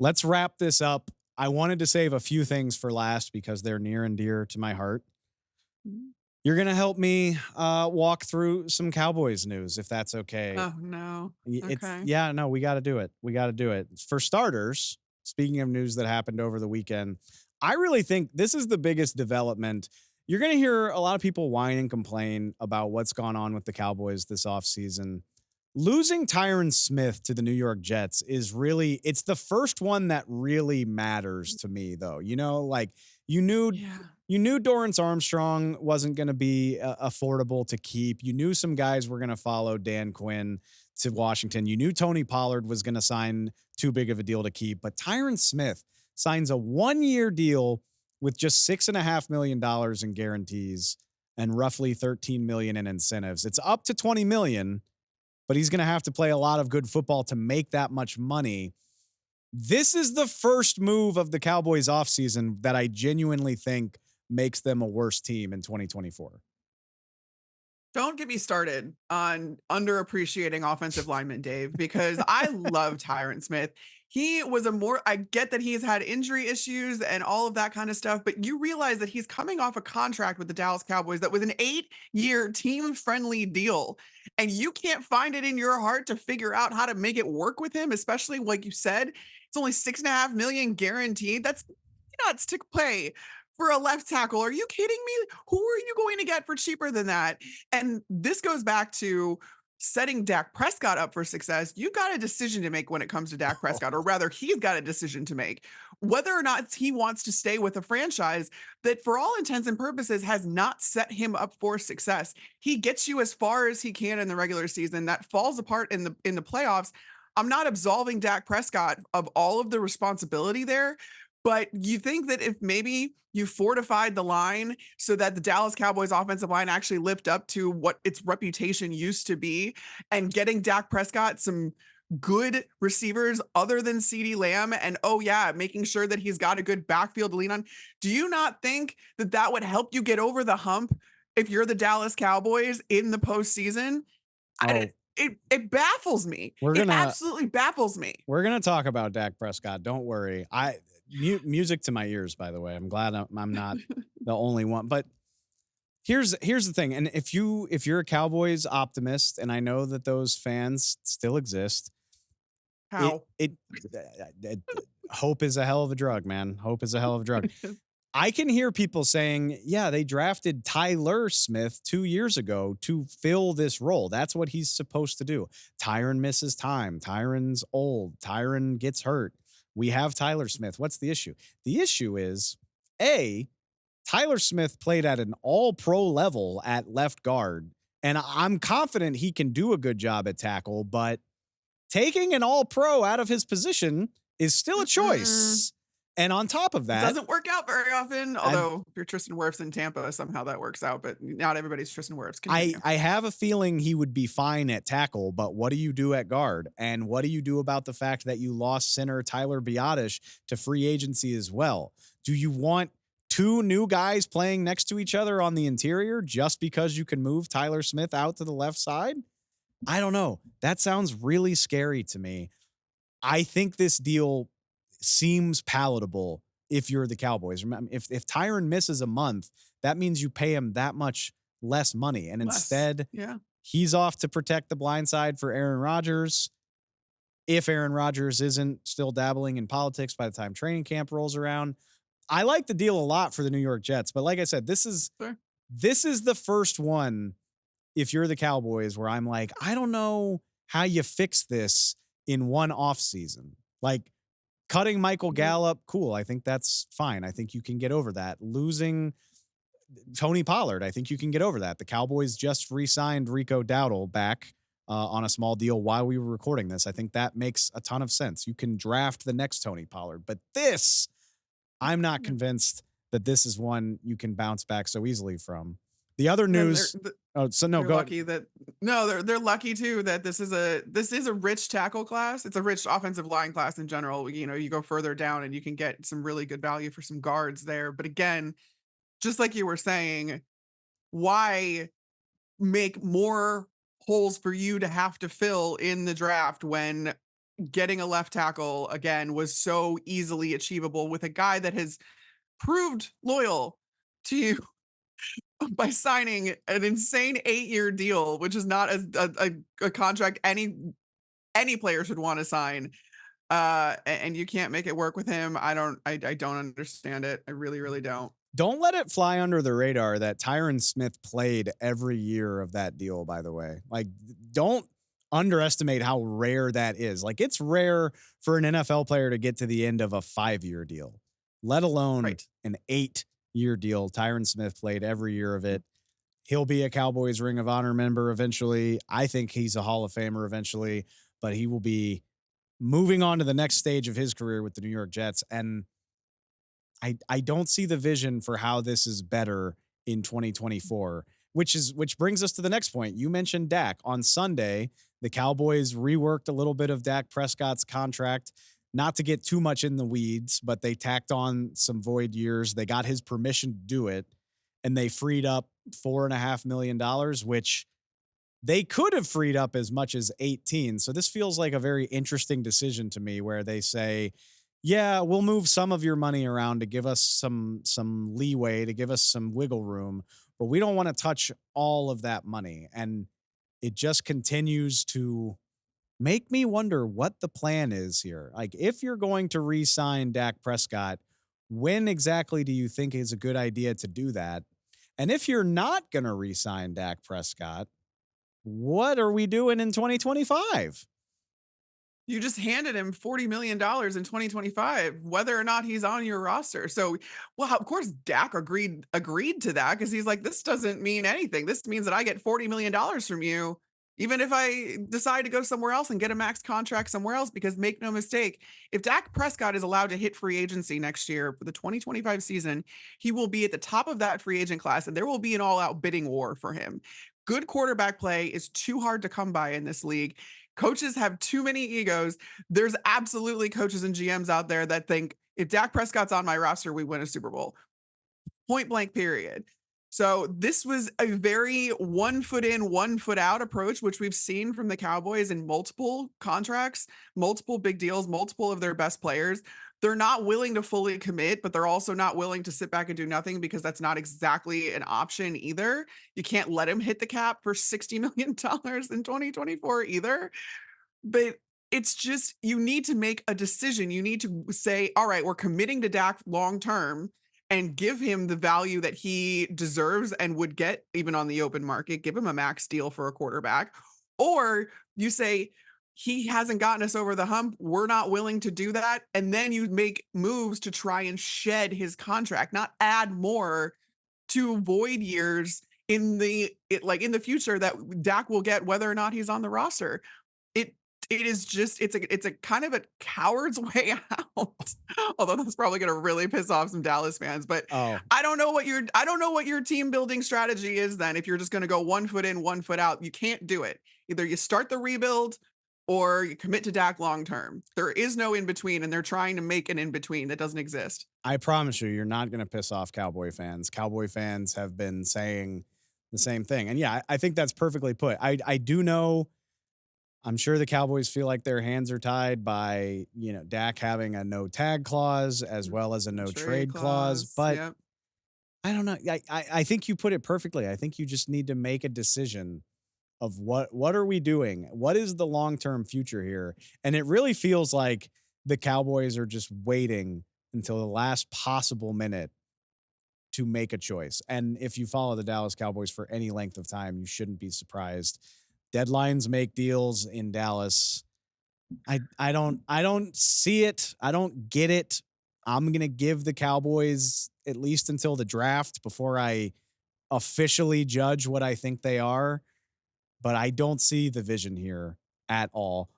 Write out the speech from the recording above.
let's wrap this up. I wanted to save a few things for last because they're near and dear to my heart. Mhm. You're going to help me walk through some Cowboys news, if that's okay. Oh, no. It's, Okay. yeah, no, we got to do it. We got to do it. For starters, speaking of news that happened over the weekend, I really think this is the biggest development. You're going to hear a lot of people whine and complain about what's gone on with the Cowboys this offseason. Losing Tyron Smith to the New York Jets is really, it's the first one that really matters to me, though. Like you knew Yeah. you knew Dorrance Armstrong wasn't going to be affordable to keep. You knew some guys were going to follow Dan Quinn to Washington. You knew Tony Pollard was going to sign too big of a deal to keep, but Tyron Smith signs a 1-year deal with just $6.5 million in guarantees and roughly 13 million in incentives. It's up to 20 million, but he's going to have to play a lot of good football to make that much money. This is the first move of the Cowboys offseason that I genuinely think makes them a worse team in 2024. Don't get me started on underappreciating offensive lineman Dave, because I love Tyron Smith. He was I get that he's had injury issues and all of that kind of stuff, but you realize that he's coming off a contract with the Dallas Cowboys that was an 8-year team friendly deal. And you can't find it in your heart to figure out how to make it work with him, especially like you said, it's only 6.5 million guaranteed. That's nuts to pay for a left tackle. Are you kidding me? Who are you going to get for cheaper than that? And this goes back to setting Dak Prescott up for success. You've got a decision to make when it comes to Dak Prescott, or rather, he's got a decision to make whether or not he wants to stay with a franchise that, for all intents and purposes, has not set him up for success. He gets you as far as he can in the regular season. That falls apart in the playoffs. I'm not absolving Dak Prescott of all of the responsibility there, but you think that if maybe you fortified the line so that the Dallas Cowboys offensive line actually lived up to what its reputation used to be, and getting Dak Prescott some good receivers other than CeeDee Lamb, and oh yeah, making sure that he's got a good backfield to lean on. Do you not think that that would help you get over the hump if you're the Dallas Cowboys in the postseason? Oh, It baffles me. we're It gonna absolutely baffles me. we're gonna talk about Dak Prescott. Don't worry. Music to my ears. By the way, I'm glad I'm not the only one. But here's the thing. And if you're a Cowboys optimist, and I know that those fans still exist, it How? it, it hope is a hell of a drug, man. Hope is a hell of a drug. I can hear people saying, yeah, they drafted Tyler Smith 2 years ago to fill this role. That's what he's supposed to do. Tyron misses time. Tyron's old. Tyron gets hurt. We have Tyler Smith. What's the issue? The issue is, A, Tyler Smith played at an all pro level at left guard. And I'm confident he can do a good job at tackle, but taking an all pro out of his position is still a Mm-mm. choice. And on top of that, Doesn't work out very often, and although if you're Tristan Wirfs in Tampa, somehow that works out, but not everybody's Tristan Wirfs. I Continue. I have a feeling he would be fine at tackle, but what do you do at guard? And what do you do about the fact that you lost center Tyler Biotish to free agency as well? Do you want two new guys playing next to each other on the interior just because you can move Tyler Smith out to the left side? I don't know. That sounds really scary to me. I think this deal seems palatable if you're the Cowboys. Remember, if Tyron misses a month, that means you pay him that much less money. And Less. instead, Yeah. he's off to protect the blind side for Aaron Rodgers. If Aaron Rodgers isn't still dabbling in politics by the time training camp rolls around. I like the deal a lot for the New York Jets, but like I said, Sure. this is the first one, if you're the Cowboys, where I'm like, I don't know how you fix this in one offseason. Like, cutting Michael Mhm. Gallup, cool. I think that's fine. I think you can get over that. Losing Tony Pollard, I think you can get over that. The Cowboys just re-signed Rico Dowdle back on a small deal while we were recording this. I think that makes a ton of sense. You can draft the next Tony Pollard, but this, I'm not Yeah. convinced that this is one you can bounce back so easily from. The other And news. Oh, so no, they're go. lucky that no, they're lucky too that this is a rich tackle class. It's a rich offensive line class in general. You know, you go further down and you can get some really good value for some guards there. But again, just like you were saying, why make more holes for you to have to fill in the draft when getting a left tackle again was so easily achievable with a guy that has proved loyal to you by signing an insane 8-year deal, which is not a contract any player should want to sign. And you can't make it work with him. I don't understand it. I really, really don't. Don't let it fly under the radar that Tyron Smith played every year of that deal, by the way. Like, don't underestimate how rare that is. Like, it's rare for an NFL player to get to the end of a 5-year deal, let alone Right. an 8-year deal. Tyron Smith played every year of it. He'll be a Cowboys Ring of Honor member eventually. I think he's a Hall of Famer eventually, but he will be moving on to the next stage of his career with the New York Jets. And I don't see the vision for how this is better in 2024, which brings us to the next point. You mentioned Dak. On Sunday, the Cowboys reworked a little bit of Dak Prescott's contract, not to get too much in the weeds, but they tacked on some void years. They got his permission to do it, and they freed up $4.5 million, which they could have freed up as much as 18. So this feels like a very interesting decision to me where they say, yeah, we'll move some of your money around to give us some leeway, to give us some wiggle room, but we don't want to touch all of that money. And it just continues to make me wonder what the plan is here. Like, if you're going to re-sign Dak Prescott, when exactly do you think is a good idea to do that? And if you're not going to re-sign Dak Prescott, what are we doing in 2025? You just handed him $40 million in 2025, whether or not he's on your roster. So, well, of course, Dak agreed to that because he's like, this doesn't mean anything. This means that I get $40 million from you, even if I decide to go somewhere else and get a max contract somewhere else. Because make no mistake, if Dak Prescott is allowed to hit free agency next year for the 2025 season, he will be at the top of that free agent class, and there will be an all-out bidding war for him. Good quarterback play is too hard to come by in this league. Coaches have too many egos. There's absolutely coaches and GMs out there that think if Dak Prescott's on my roster, we win a Super Bowl. Point blank, period. So this was a very 1 foot in, 1 foot out approach, which we've seen from the Cowboys in multiple contracts, multiple big deals, multiple of their best players. They're not willing to fully commit, but they're also not willing to sit back and do nothing because that's not exactly an option either. You can't let him hit the cap for $60 million in 2024 either. But it's just you need to make a decision. You need to say, all right, we're committing to Dak long term and give him the value that he deserves and would get even on the open market. Give him a max deal for a quarterback. Or you say, he hasn't gotten us over the hump. We're not willing to do that. And then you make moves to try and shed his contract, not add more to void years in the future that Dak will get whether or not he's on the roster. It it is just it's a kind of a coward's way out. Although that's probably gonna really piss off some Dallas fans, but Oh, I don't know what your team building strategy is then if you're just gonna go 1 foot in, 1 foot out. You can't do it. Either you start the rebuild or you commit to Dak long term. There is no in between, and they're trying to make an in between that doesn't exist. I promise you, you're not going to piss off Cowboy fans. Cowboy fans have been saying the same thing. And yeah, I think that's perfectly put. I do know, I'm sure the Cowboys feel like their hands are tied by, Dak having a no tag clause as well as a no Trade trade clause. clause. But Yep. I don't know. I think you put it perfectly. I think you just need to make a decision of what are we doing? What is the long-term future here? And it really feels like the Cowboys are just waiting until the last possible minute to make a choice. And if you follow the Dallas Cowboys for any length of time, you shouldn't be surprised. Deadlines make deals in Dallas. I don't see it. I don't get it. I'm going to give the Cowboys at least until the draft before I officially judge what I think they are, but I don't see the vision here at all.